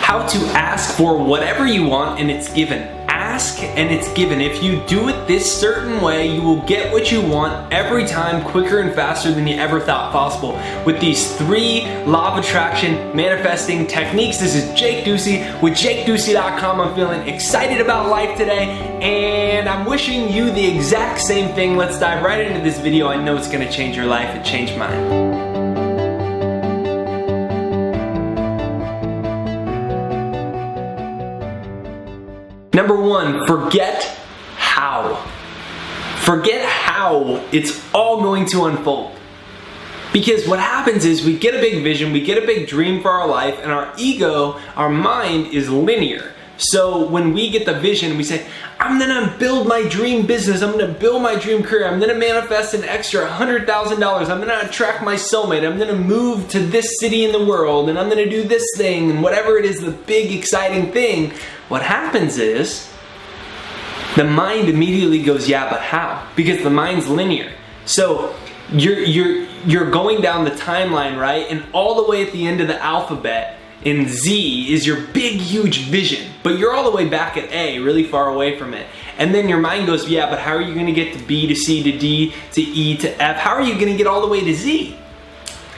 How to ask for whatever you want and it's given. Ask and it's given. If you do it this certain way, you will get what you want every time, quicker and faster than you ever thought possible. With these 3 law of attraction manifesting techniques. This is Jake Ducey with JakeDucey.com. I'm feeling excited about life today and I'm wishing you the exact same thing. Let's dive right into this video. I know it's going to change your life. It changed mine. Number 1, forget how. Forget how it's all going to unfold. Because what happens is we get a big vision, we get a big dream for our life, and our ego, our mind is linear. So when we get the vision, we say, I'm gonna build my dream business, I'm gonna build my dream career, I'm gonna manifest an extra $100,000, I'm gonna attract my soulmate, I'm gonna move to this city in the world, and I'm gonna do this thing, and whatever it is, the big exciting thing. What happens is, the mind immediately goes, yeah, but how? Because the mind's linear. So you're going down the timeline, right? And all the way at the end of the alphabet, in Z is your big, huge vision, but you're all the way back at A, really far away from it. And then your mind goes, yeah, but how are you going to get to B, to C, to D, to E, to F? How are you going to get all the way to Z?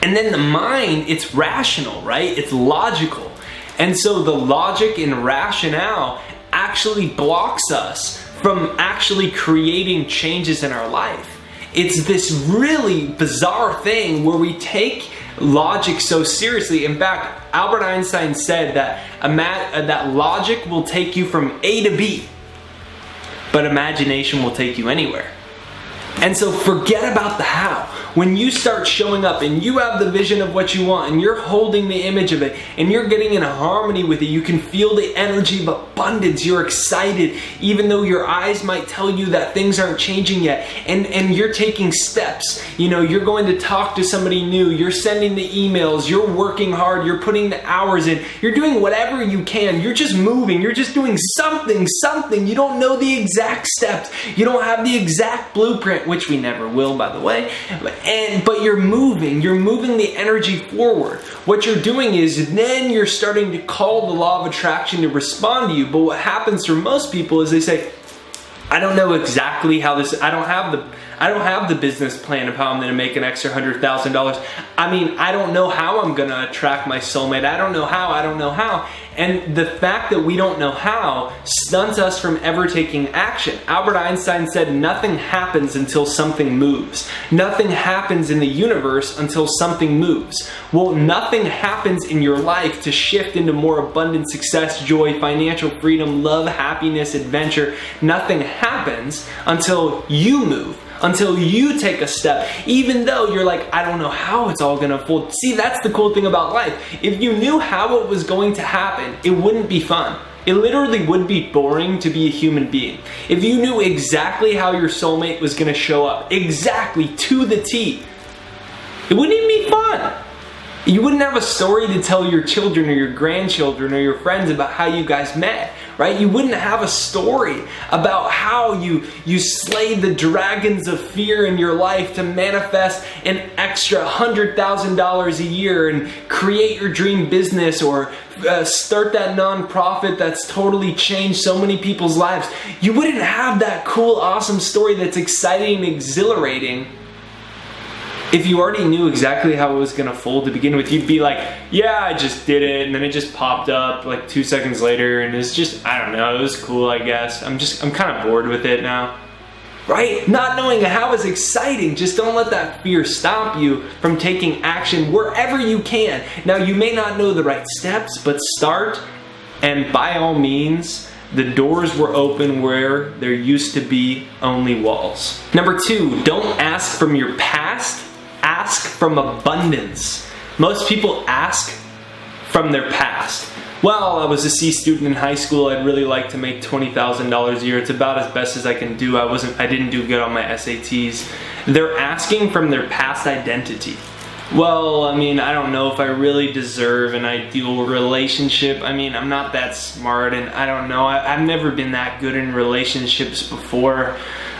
And then the mind, it's rational, right? It's logical. And so the logic and rationale actually blocks us from actually creating changes in our life. It's this really bizarre thing where we take logic so seriously. In fact, Albert Einstein said that that logic will take you from A to B, but imagination will take you anywhere. And so forget about the how. When you start showing up and you have the vision of what you want and you're holding the image of it and you're getting in harmony with it, you can feel the energy of abundance. You're excited even though your eyes might tell you that things aren't changing yet. And you're taking steps. You know, you're going to talk to somebody new. You're sending the emails. You're working hard. You're putting the hours in. You're doing whatever you can. You're just moving. You're just doing something. You don't know the exact steps. You don't have the exact blueprint, which we never will, by the way. But you're moving the energy forward. What you're doing is then you're starting to call the law of attraction to respond to you. But what happens for most people is they say, I don't know exactly how this, I don't have the business plan of how I'm going to make an extra $100,000. I mean, I don't know how I'm going to attract my soulmate. I don't know how. And the fact that we don't know how stunts us from ever taking action. Albert Einstein said nothing happens until something moves. Nothing happens in the universe until something moves. Well, nothing happens in your life to shift into more abundant success, joy, financial freedom, love, happiness, adventure. Nothing happens until you move. Until you take a step, even though you're like, I don't know how it's all gonna unfold. See, that's the cool thing about life. If you knew how it was going to happen, it wouldn't be fun. It literally would be boring to be a human being. If you knew exactly how your soulmate was gonna show up, exactly to the T, it wouldn't even be fun. You wouldn't have a story to tell your children or your grandchildren or your friends about how you guys met, right? You wouldn't have a story about how you slayed the dragons of fear in your life to manifest an extra $100,000 a year and create your dream business or start that nonprofit that's totally changed so many people's lives. You wouldn't have that cool, awesome story that's exciting and exhilarating if you already knew exactly how it was going to fold to begin with. You'd be like, yeah, I just did it, and then it just popped up like 2 seconds later, and it's just, I don't know, it was cool, I guess. I'm kind of bored with it now. Right? Not knowing how is exciting. Just don't let that fear stop you from taking action wherever you can. Now, you may not know the right steps, but start, and by all means, the doors were open where there used to be only walls. Number 2, don't ask from your past. Ask from abundance. Most people ask from their past. Well, I was a C student in high school. I'd really like to make $20,000 a year. It's about as best as I can do. I didn't do good on my SATs. They're asking from their past identity. Well, I mean, I don't know if I really deserve an ideal relationship. I mean, I'm not that smart, and I don't know. I've never been that good in relationships before.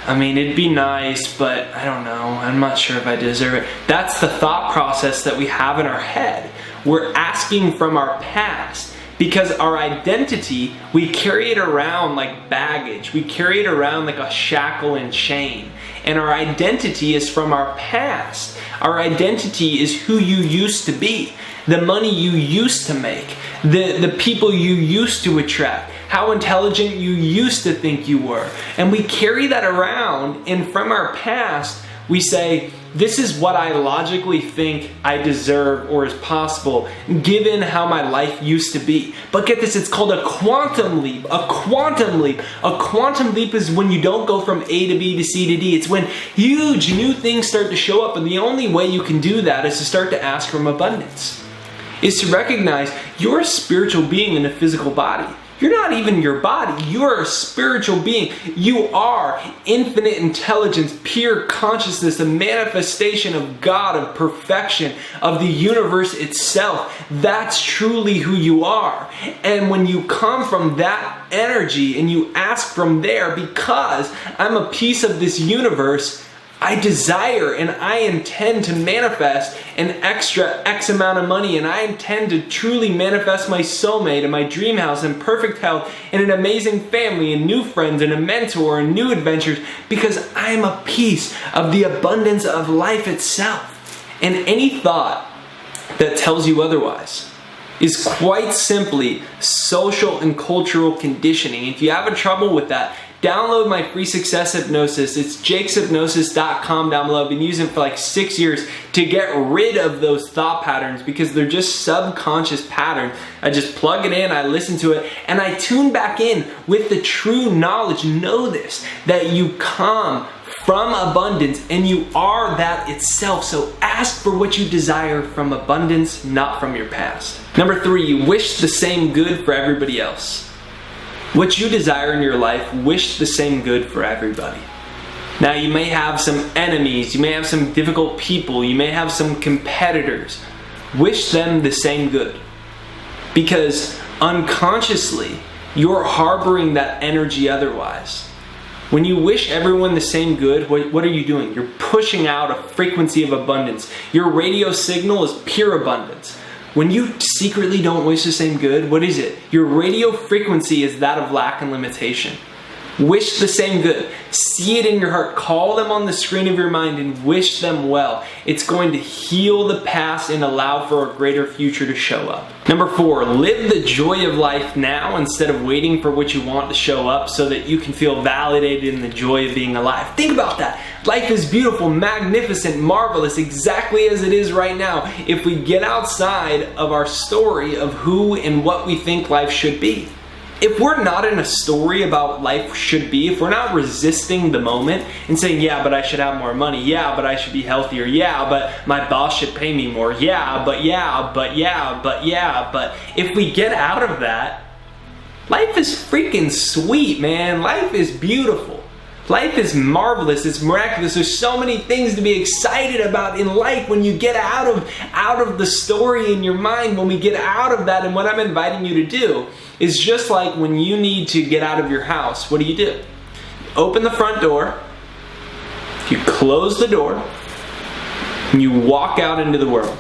I mean, it'd be nice, but I don't know. I'm not sure if I deserve it. That's the thought process that we have in our head. We're asking from our past Because our identity, we carry it around like baggage. We carry it around like a shackle and chain. And our identity is from our past. Our identity is who you used to be, the money you used to make, the people you used to attract, how intelligent you used to think you were. And we carry that around, and from our past, we say, this is what I logically think I deserve or is possible given how my life used to be. But get this, it's called a quantum leap. A quantum leap. A quantum leap is when you don't go from A to B to C to D. It's when huge new things start to show up, and the only way you can do that is to start to ask from abundance. Is to recognize you're a spiritual being in a physical body. You're not even your body. You're a spiritual being. You are infinite intelligence, pure consciousness, a manifestation of God, of perfection, of the universe itself. That's truly who you are. And when you come from that energy and you ask from there, because I'm a piece of this universe, I desire and I intend to manifest an extra X amount of money, and I intend to truly manifest my soulmate and my dream house and perfect health and an amazing family and new friends and a mentor and new adventures, because I am a piece of the abundance of life itself. And any thought that tells you otherwise is quite simply social and cultural conditioning. If you have trouble with that, download my free success hypnosis. It's jakeshypnosis.com down below. I've been using it for like 6 years to get rid of those thought patterns, because they're just subconscious patterns. I just plug it in, I listen to it, and I tune back in with the true knowledge. Know this, that you come from abundance and you are that itself. So ask for what you desire from abundance, not from your past. Number 3, wish the same good for everybody else. What you desire in your life, wish the same good for everybody. Now, you may have some enemies, you may have some difficult people, you may have some competitors. Wish them the same good. Because unconsciously, you're harboring that energy otherwise. When you wish everyone the same good, what are you doing? You're pushing out a frequency of abundance. Your radio signal is pure abundance. When you secretly don't wish the same good, what is it? Your radio frequency is that of lack and limitation. Wish the same good. See it in your heart. Call them on the screen of your mind and wish them well. It's going to heal the past and allow for a greater future to show up. Number 4, live the joy of life now instead of waiting for what you want to show up so that you can feel validated in the joy of being alive. Think about that. Life is beautiful, magnificent, marvelous, exactly as it is right now, if we get outside of our story of who and what we think life should be. If we're not in a story about life should be, if we're not resisting the moment and saying, yeah, but I should have more money, yeah, but I should be healthier, yeah, but my boss should pay me more, yeah, but if we get out of that, life is freaking sweet, man. Life is beautiful. Life is marvelous. It's miraculous. There's so many things to be excited about in life when you get out of the story in your mind, when we get out of that. And what I'm inviting you to do is just like when you need to get out of your house, what do? You open the front door, you close the door, and you walk out into the world.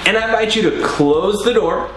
And I invite you to close the door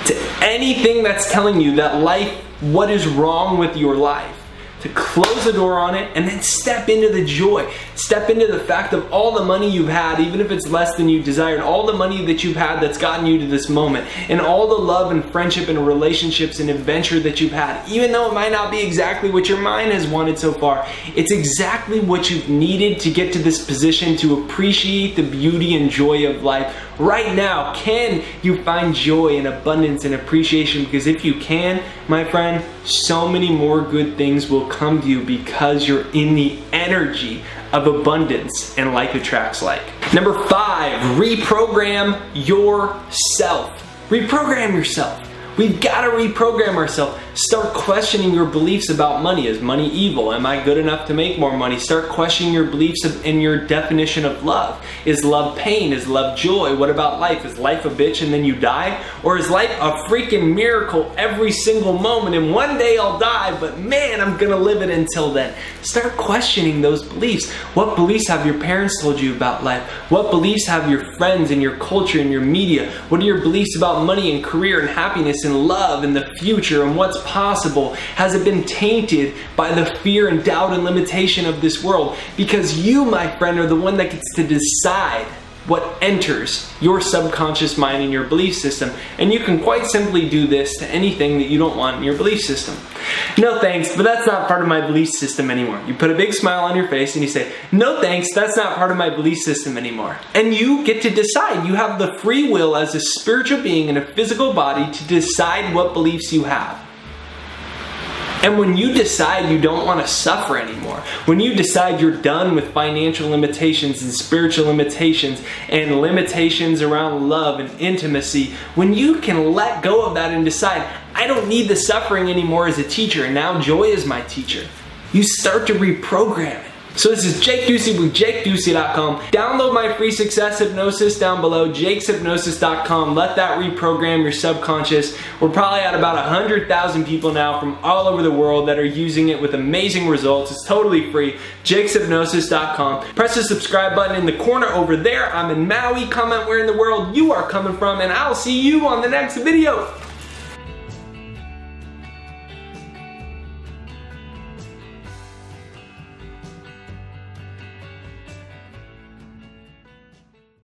to anything that's telling you that life, what is wrong with your life. To close the door on it and then step into the joy. Step into the fact of all the money you've had, even if it's less than you desired, all the money that you've had that's gotten you to this moment, and all the love and friendship and relationships and adventure that you've had, even though it might not be exactly what your mind has wanted so far, it's exactly what you've needed to get to this position to appreciate the beauty and joy of life. Right now, can you find joy and abundance and appreciation? Because if you can, my friend, so many more good things will come to you because you're in the energy of abundance, and like attracts like. Number 5, reprogram yourself. Reprogram yourself. We've got to reprogram ourselves. Start questioning your beliefs about money. Is money evil? Am I good enough to make more money? Start questioning your beliefs in your definition of love. Is love pain? Is love joy? What about life? Is life a bitch and then you die? Or is life a freaking miracle every single moment and one day I'll die, but man, I'm gonna live it until then? Start questioning those beliefs. What beliefs have your parents told you about life? What beliefs have your friends and your culture and your media? What are your beliefs about money and career and happiness and love and the future and what's possible? Has it been tainted by the fear and doubt and limitation of this world? Because you, my friend, are the one that gets to decide what enters your subconscious mind and your belief system. And you can quite simply do this to anything that you don't want in your belief system. No thanks, but that's not part of my belief system anymore. You put a big smile on your face and you say, no thanks, that's not part of my belief system anymore. And you get to decide. You have the free will as a spiritual being in a physical body to decide what beliefs you have. And when you decide you don't want to suffer anymore, when you decide you're done with financial limitations and spiritual limitations and limitations around love and intimacy, when you can let go of that and decide, I don't need the suffering anymore as a teacher, and now joy is my teacher, you start to reprogram it. So this is Jake Ducey with JakeDucey.com. Download my free success hypnosis down below, jakeshypnosis.com. Let that reprogram your subconscious. We're probably at about 100,000 people now from all over the world that are using it with amazing results. It's totally free. jakeshypnosis.com. Press the subscribe button in the corner over there. I'm in Maui. Comment where in the world you are coming from, and I'll see you on the next video.